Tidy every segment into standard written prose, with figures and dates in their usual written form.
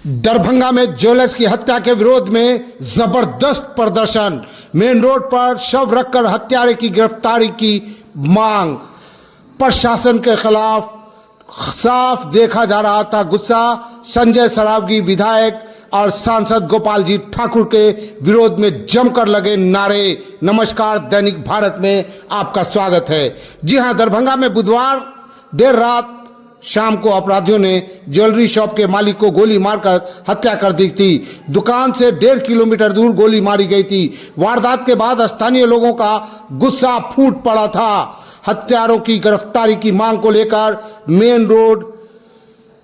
दरभंगा में ज्वेलर्स की हत्या के विरोध में जबरदस्त प्रदर्शन। मेन रोड पर शव रखकर हत्यारे की गिरफ्तारी की मांग। प्रशासन के खिलाफ साफ देखा जा रहा था गुस्सा। संजय सरावगी विधायक और सांसद गोपाल जी ठाकुर के विरोध में जमकर लगे नारे। नमस्कार, दैनिक भारत में आपका स्वागत है। जी हां, दरभंगा में बुधवार देर रात शाम को अपराधियों ने ज्वेलरी शॉप के मालिक को गोली मारकर हत्या कर दी थी। दुकान से 1.5 किलोमीटर दूर गोली मारी गई थी। वारदात के बाद स्थानीय लोगों का गुस्सा फूट पड़ा था। हत्यारों की गिरफ्तारी की मांग को लेकर मेन रोड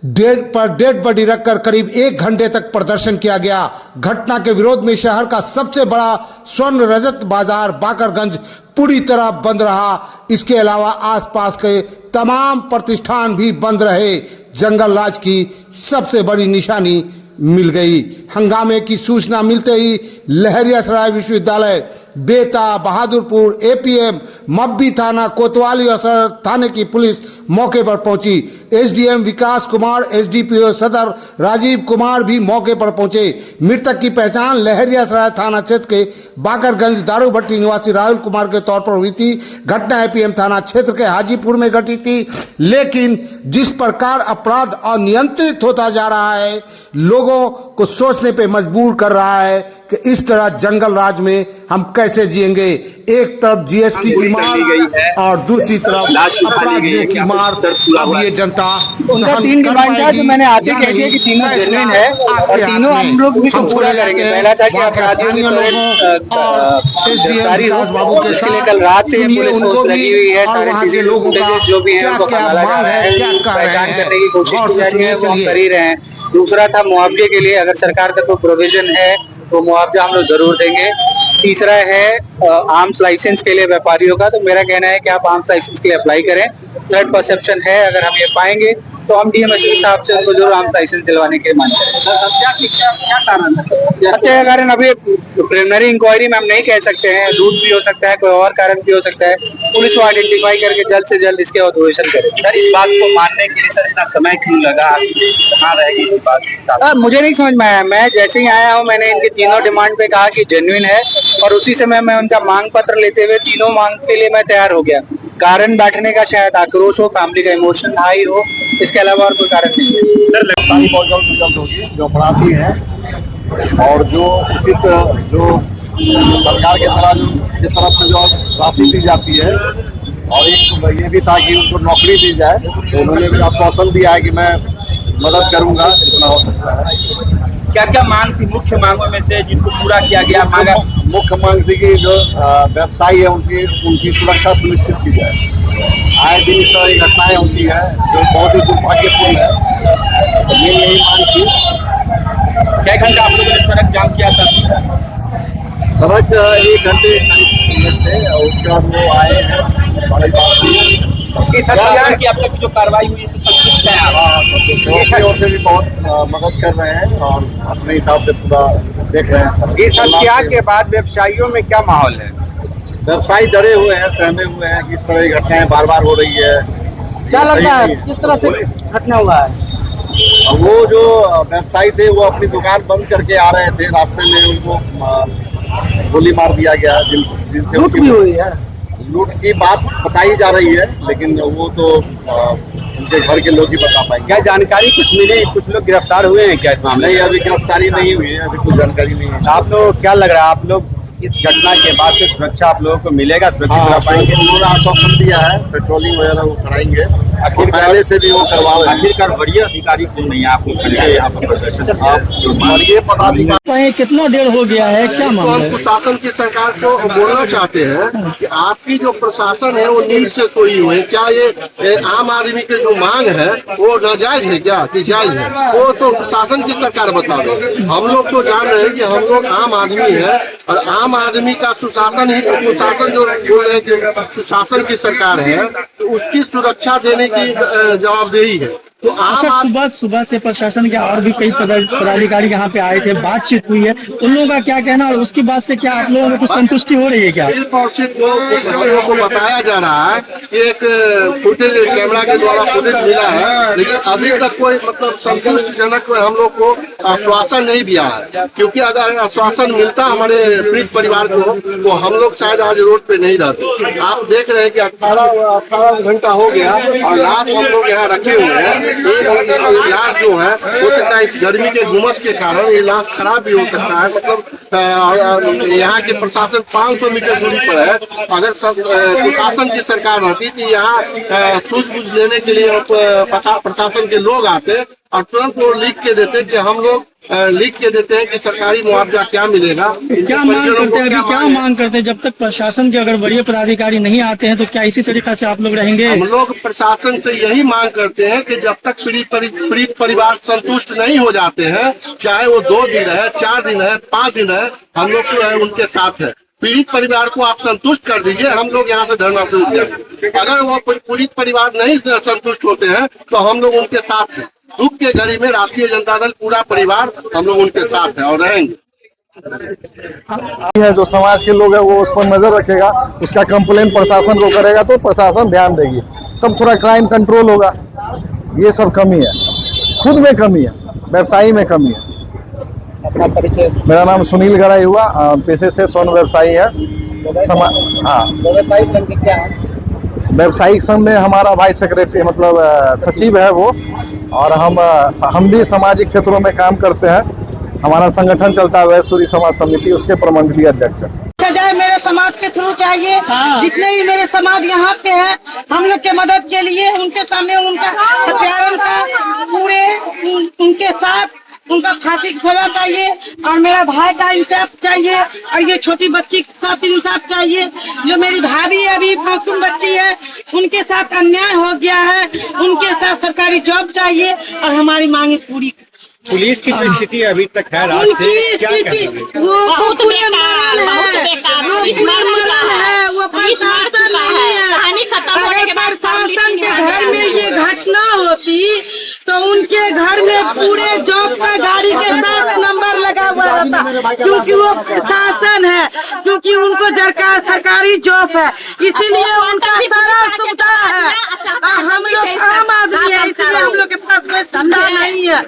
डेड बॉडी रखकर करीब 1 घंटे तक प्रदर्शन किया गया। घटना के विरोध में शहर का सबसे बड़ा स्वर्ण रजत बाजार बाकरगंज पूरी तरह बंद रहा। इसके अलावा आसपास के तमाम प्रतिष्ठान भी बंद रहे। जंगल राज की सबसे बड़ी निशानी मिल गई। हंगामे की सूचना मिलते ही लहरियासराय विश्वविद्यालय, बेता, बहादुरपुर, एपीएम, मब्बी थाना, कोतवाली और थाने की पुलिस मौके पर पहुंची। एसडीएम विकास कुमार, एसडीपीओ सदर राजीव कुमार भी मौके पर पहुंचे। मृतक की पहचान लहरियासराय थाना क्षेत्र के बाकरगंज दारूभट्टी निवासी राहुल कुमार के तौर पर हुई थी। घटना एपीएम थाना क्षेत्र के हाजीपुर में घटी थी। लेकिन जिस प्रकार अपराध अनियंत्रित होता जा रहा है, लोगों को सोचने पे मजबूर कर रहा है कि इस तरह जंगल राज में हम कैसे जिएंगे। एक तरफ जीएसटी की मार और दूसरी तरफ अपराधियों की मार। अब ये जनता उनका 3 डिमांड था जो मैंने आगे कह दिया कि तीनों जेन्युइन है और तीनों हम लोग भी पूरा करेंगे। पहला था कि अपराधियों की गिरफ्तारी हो, जिसके लिए कल रात से पुलिस सोच लगी हुई है। सारे सीसीटीवी जो भी है उनको पता लगा रहा है, पहचान करने की कोशिश की जा रही है, वो हम कर ही रहे हैं। दूसरा था मुआवजे के लिए, अगर सरकार का कोई प्रोविजन है तो मुआवजा हम लोग जरूर देंगे। तीसरा है आर्म्स लाइसेंस के लिए व्यापारियों का, तो मेरा कहना है कि आप आर्म्स लाइसेंस के लिए अप्लाई करें। थर्ड परसेप्शन है, अगर हम ये पाएंगे तो हम डीएमएसपी साहब से उनको जरूर आर्म्स लाइसेंस दिलवाने के मांग करें। क्या कारण है? हत्या का कारण अभी प्रिलिमिनरी इंक्वायरी में हम नहीं कह सकते हैं। लूट भी हो सकता है, कोई और कारण भी हो सकता है। पुलिस को आइडेंटिफाई करके जल्द से जल्द इसके ऑब्जर्वेशन करें। सर, इस बात को मानने के लिए सर इतना समय क्यों लगा? कहाँ रहेगी इस बात? मुझे नहीं समझ में आया। मैं जैसे ही आया हूँ मैंने इनकी तीनों डिमांड पे कहा कि जेन्युइन है और उसी समय मैं उनका मांग पत्र लेते हुए तीनों मांग के लिए मैं तैयार हो गया। कारण बैठने का शायद आक्रोश हो, फैमिली का इमोशन हाई हो, इसके अलावा और कोई कारण नहीं है। गिरफ्तारी बहुत जल्द होगी। जो अपराधी है और जो उचित जो सरकार के तरफ से जो राशि दी जाती है, और एक ये भी था कि उनको नौकरी दी जाए, तो उन्होंने भी आश्वासन दिया है कि मैं मदद करूंगा जितना हो सकता है। क्या क्या मांग थी मुख्य मांगों में से जिनको पूरा किया गया? मुख्य मांग थी कि जो व्यवसायी है उनकी सुरक्षा सुनिश्चित की जाए। आए दिन इस तरह की घटनाएं होती है जो बहुत ही दुर्भाग्यपूर्ण है। तो मेरी यही मांग थी। क्या घंटा आप लोगों ने सड़क जाम किया था? सड़क 1 घंटे थे और उसके बाद वो आए हैं। इस हत्या की अब तक जो कार्रवाई हुई है संतुष्ट हैं आप? और से भी बहुत मदद कर रहे हैं और अपने हिसाब से पूरा देख रहे हैं। इस हत्या के बाद व्यवसायियों में क्या माहौल है? व्यवसायी डरे हुए हैं, सहमे हुए हैं कि इस तरह की घटनाएं बार बार हो रही है। क्या लगता है किस तरह से घटना हुआ है? वो जो व्यवसायी थे वो अपनी दुकान बंद करके आ रहे थे, रास्ते में उनको गोली मार दिया गया, जिनसे लूट भी हुई है। लूट की बात बताई जा रही है, लेकिन वो तो उनके घर के लोग ही बता पाएंगे। क्या जानकारी कुछ मिली? कुछ लोग गिरफ्तार हुए हैं क्या इस मामले में? नहीं, अभी गिरफ्तारी नहीं हुई है, अभी कुछ जानकारी नहीं है। आप लोग क्या लग रहा है, आप लोग इस घटना के बाद से सुरक्षा आप लोगों को मिलेगा? सुरक्षित रह पाएंगे? उन्होंने आश्वासन दिया है, पेट्रोलिंग वगैरह वो कराएंगे। आखिर पहले से भी वो करवा रहे हैं। आखिरकार वरीय अधिकारी क्यों नहीं है आपको? वरीय पदाधिकारी कितना देर हो गया है, क्या तो हम प्रशासन की सरकार को बोलना चाहते हैं कि आपकी जो प्रशासन है वो नींद से सोई हुई है। क्या ये आम आदमी के जो मांग है वो नाजायज है क्या कि जायज है? वो तो प्रशासन की सरकार बता दो। हम लोग तो जान रहे हैं कि हम लोग आम आदमी है और आम आदमी का सुशासन ही, प्रशासन जो बोल रहे हैं कि सुशासन की सरकार है, तो उसकी सुरक्षा देने की जवाबदेही है। तो आम अच्छा, सुबह से प्रशासन के और भी कई पदाधिकारी यहाँ पे आए थे, बातचीत हुई है, उन लोगों का क्या कहना और उसके बाद से क्या आप लोगों को कुछ संतुष्टि हो रही है क्या? हम लोगों को बताया जा रहा है कि एक फुटेज कैमरा के द्वारा फुटेज मिला है, लेकिन अभी तक कोई मतलब संतुष्टिजनक हम लोग को आश्वासन नहीं दिया है, क्योंकि अगर आश्वासन मिलता हमारे पीड़ित परिवार को तो हम लोग शायद आज रोड पे नहीं रहते। आप देख रहे हैं कि 18 घंटा हो गया और लाश हम लोग यहाँ रखे हुए हैं। ये लाश जो है हो सकता है इस गर्मी के गुमस के कारण ये लाश खराब भी हो सकता है। मतलब यहाँ के प्रशासन 500 मीटर दूरी पर है। अगर प्रशासन की सरकार रहती तो यहाँ सूझबूझ लेने के लिए प्रशासन के लोग आते और तुरंत वो लिख के देते कि हम लोग लिख के देते हैं कि सरकारी मुआवजा क्या मिलेगा। क्या मांग करते हैं अभी, क्या मांग करते हैं? जब तक प्रशासन के अगर वरीय पदाधिकारी नहीं आते हैं तो क्या इसी तरीका से आप लोग रहेंगे? हम लोग प्रशासन से यही मांग करते हैं कि जब तक पीड़ित परिवार संतुष्ट नहीं हो जाते हैं, चाहे वो 2 दिन है, 4 दिन है, 5 दिन है, हम लोग जो है उनके साथ है। पीड़ित परिवार को आप संतुष्ट कर दीजिए, हम लोग यहाँ से धरना शुरू करेंगे। अगर वो पीड़ित परिवार नहीं संतुष्ट होते हैं तो हम लोग उनके साथ हैं। दुख के घड़ी में राष्ट्रीय जनता दल पूरा परिवार हम लोग उनके साथ है और रहेंगे। है जो समाज के लोग है वो उस पर नजर रखेगा, उसका कंप्लेन प्रशासन को करेगा तो प्रशासन ध्यान देगी, तब थोड़ा क्राइम कंट्रोल होगा। ये सब कमी है, खुद में कमी है, व्यवसायी में कमी है। अपना परिचय? मेरा नाम सुनील गराई हुआ, पेशे से स्वर्ण व्यवसायी है। हाँ, व्यवसायी संघ क्या है? व्यवसायिक संघ में हमारा भाई सेक्रेटरी मतलब सचिव है वो, और हम भी सामाजिक क्षेत्रों में काम करते हैं। हमारा संगठन चलता है सूरी समाज समिति, उसके प्रमंडलीय अध्यक्ष है। सजाए मेरे समाज के थ्रू चाहिए। जितने भी मेरे समाज यहाँ के हैं, हम लोग के मदद के लिए उनके सामने उनका हत्यारों का पूरे उनके साथ उनका फांसी की सजा चाहिए और मेरा भाई का इंसाफ चाहिए और ये छोटी बच्ची के साथ इंसाफ चाहिए। जो मेरी भाभी अभी मासूम बच्ची है, उनके साथ अन्याय हो गया है, उनके साथ सरकारी जॉब चाहिए और हमारी मांगे पूरी। पुलिस की जो स्थिति अभी तक है रात उनकी से क्या स्थिति वो पूरे मरल है, वो प्रशासन नहीं है। अगर प्रशासन के घर में ये घटना होती तो उनके घर में पूरे जॉब का गाड़ी के साथ नंबर लगा हुआ रहता, क्योंकि वो प्रशासन है, क्योंकि उनको सरकारी जॉब है, इसीलिए उनका सारा सुविधा है। हम लोग आम आदमी है, इसलिए हम लोग के पास कोई सुविधा नहीं है।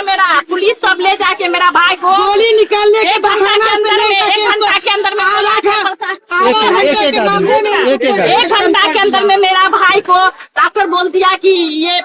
मेरा पुलिस सब ले जाके मेरा भाई को गोली निकालने के बहाने एक घंटा के अंदर में मेरा भाई को डॉक्टर बोल दिया कि ये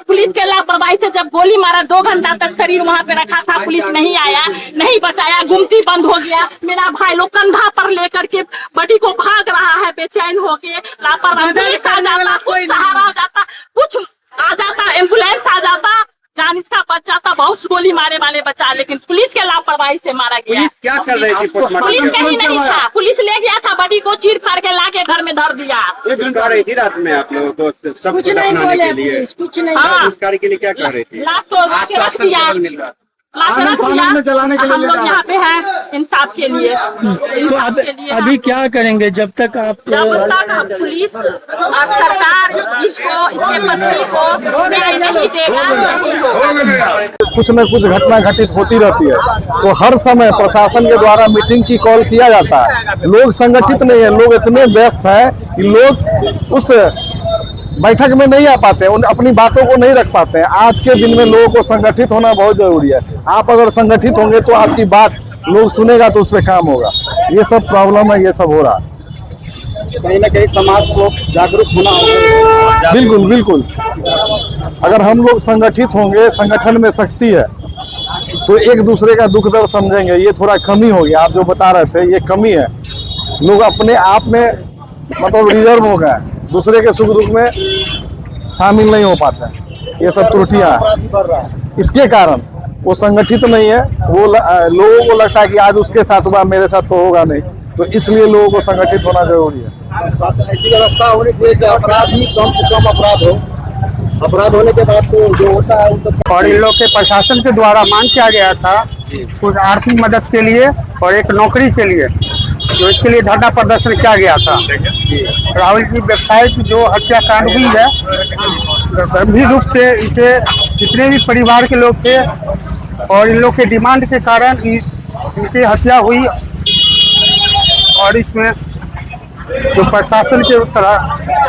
पुलिस के लापरवाही से जब गोली मारा, 2 घंटा तक शरीर वहाँ पे रखा था, पुलिस नहीं आया, नहीं बचाया, गुमती बंद हो गया। मेरा भाई लोग कंधा पर लेकर के बड़ी को भाग रहा है बेचैन होके। लापरवाही पुलिस आ जाता, कुछ सहारा आ जाता, कुछ आ जाता, एम्बुलेंस आ जाता, जान इसका बच जाता। बहुत गोली मारे वाले बचा, लेकिन पुलिस के लापरवाही से मारा गया। पुलिस क्या कर रही थी? पुलिस कहीं नहीं था, पुलिस ले गया था बॉडी को, चीर फाड़ के लाके घर में धर दिया। कर रही थी रात में आप लोगों को सब कुछ नहीं बोले पुलिस, कुछ नहीं। संस्कार के लिए क्या कर रही थी? लाख तो रख दिया, लाख रख दिया। हम लोग यहाँ पे हैं इंसाफ के लिए। तो अभी क्या करेंगे जब तक आप पुलिस और सरकार इसको, इसके पत्नी को न्याय नहीं देगा? कुछ न कुछ घटना घटित होती रहती है, तो हर समय प्रशासन के द्वारा मीटिंग की कॉल किया जाता है। लोग संगठित नहीं है, लोग इतने व्यस्त हैं कि लोग उस बैठक में नहीं आ पाते हैं, अपनी बातों को नहीं रख पाते हैं। आज के दिन में लोगों को संगठित होना बहुत जरूरी है। आप अगर संगठित होंगे तो आपकी बात लोग सुनेगा तो उस पर काम होगा। ये सब प्रॉब्लम है, ये सब हो रहा है। कहीं ना कहीं समाज को जागरूक होना होगा। बिल्कुल बिल्कुल, अगर हम लोग संगठित होंगे, संगठन में शक्ति है, तो एक दूसरे का दुख दर्द समझेंगे। ये थोड़ा कमी हो गया, आप जो बता रहे थे ये कमी है। लोग अपने आप में मतलब रिजर्व हो गए, दूसरे के सुख दुख में शामिल नहीं हो पाते हैं। ये सब त्रुटियां हैं। इसके कारण वो संगठित नहीं है। वो लोगों को लगता है कि आज उसके साथ हुआ, मेरे साथ तो होगा नहीं, तो इसलिए लोगों को संगठित होना जरूरी है। ऐसी व्यवस्था होनी चाहिए कि अपराध ही कम से कम अपराध हो। अपराध होने के बाद तो जो होता है उनको। और इन लोग के प्रशासन के द्वारा मांग किया गया था कुछ आर्थिक मदद के लिए और एक नौकरी के लिए, जो इसके लिए धरना प्रदर्शन किया गया था। राहुल जी व्यवसाय की जो हत्याकांड हुई है गंभीर रूप से इसे जितने भी परिवार के लोग थे और इन लोग के डिमांड के कारण इनकी हत्या हुई। और इसमें जो प्रशासन के तरह